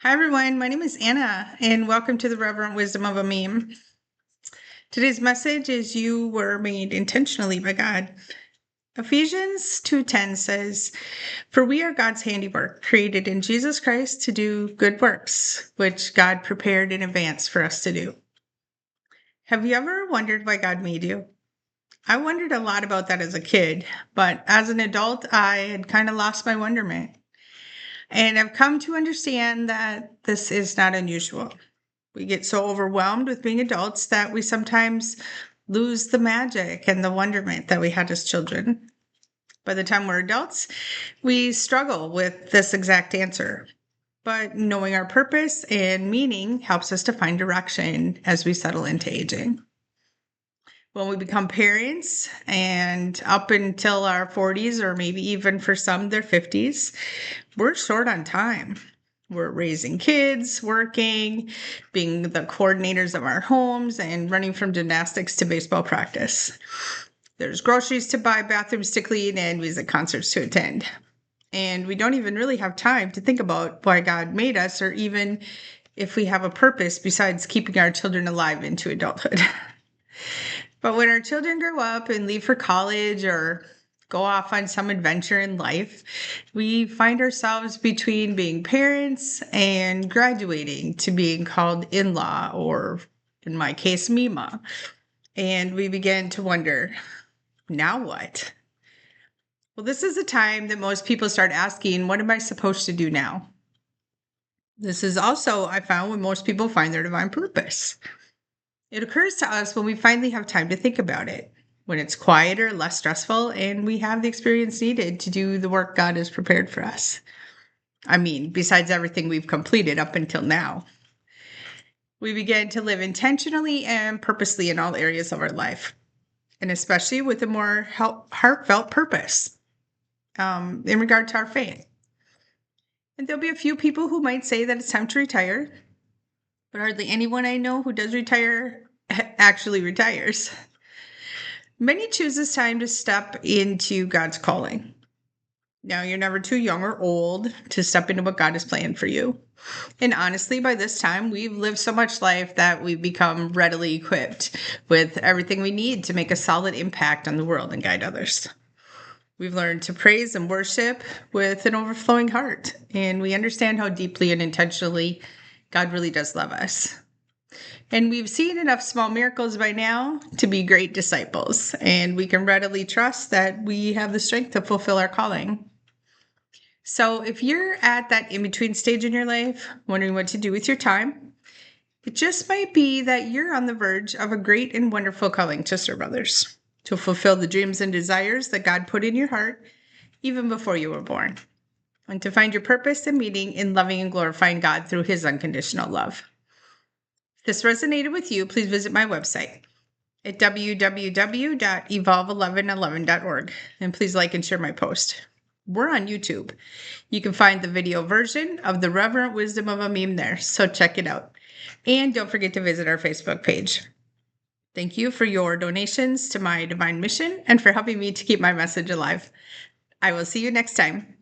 Hi, everyone. My name is Anna, and welcome to the Reverent Wisdom of a Meme. Today's message is You were made intentionally by God. Ephesians 2:10 says, For we are God's handiwork, created in Jesus Christ to do good works, which God prepared in advance for us to do. Have you ever wondered why God made you? I wondered a lot about that as a kid, but as an adult, I had kind of lost my wonderment. And I've come to understand that this is not unusual. We get so overwhelmed with being adults that we sometimes lose the magic and the wonderment that we had as children. By the time we're adults, we struggle with this exact answer. But knowing our purpose and meaning helps us to find direction as we settle into aging. When we become parents and up until our 40s, or maybe even for some their 50s, we're short on time. We're raising kids, working, being the coordinators of our homes, and running from gymnastics to baseball practice. There's groceries to buy, bathrooms to clean, and music concerts to attend. And we don't even really have time to think about why God made us, or even if we have a purpose besides keeping our children alive into adulthood. But when our children grow up and leave for college or go off on some adventure in life, we find ourselves between being parents and graduating to being called in-law, or in my case, Mima. And we begin to wonder, now what? Well, this is a time that most people start asking, what am I supposed to do now? This is also, I found, when most people find their divine purpose. It occurs to us when we finally have time to think about it, when it's quieter, less stressful, and we have the experience needed to do the work God has prepared for us. I mean, besides everything we've completed up until now. We begin to live intentionally and purposely in all areas of our life, and especially with a more heartfelt purpose in regard to our faith. And there'll be a few people who might say that it's time to retire, but hardly anyone I know who does retire actually retires. Many choose this time to step into God's calling. Now, you're never too young or old to step into what God has planned for you. And honestly, by this time, we've lived so much life that we've become readily equipped with everything we need to make a solid impact on the world and guide others. We've learned to praise and worship with an overflowing heart, and we understand how deeply and intentionally God really does love us. And we've seen enough small miracles by now to be great disciples, and we can readily trust that we have the strength to fulfill our calling. So if you're at that in-between stage in your life, wondering what to do with your time, it just might be that you're on the verge of a great and wonderful calling to serve others, to fulfill the dreams and desires that God put in your heart even before you were born, and to find your purpose and meaning in loving and glorifying God through His unconditional love. If this resonated with you, please visit my website at www.evolve1111.org, and please like and share my post. We're on YouTube. You can find the video version of the Reverent Wisdom of a Meme there, so check it out. And don't forget to visit our Facebook page. Thank you for your donations to my divine mission and for helping me to keep my message alive. I will see you next time.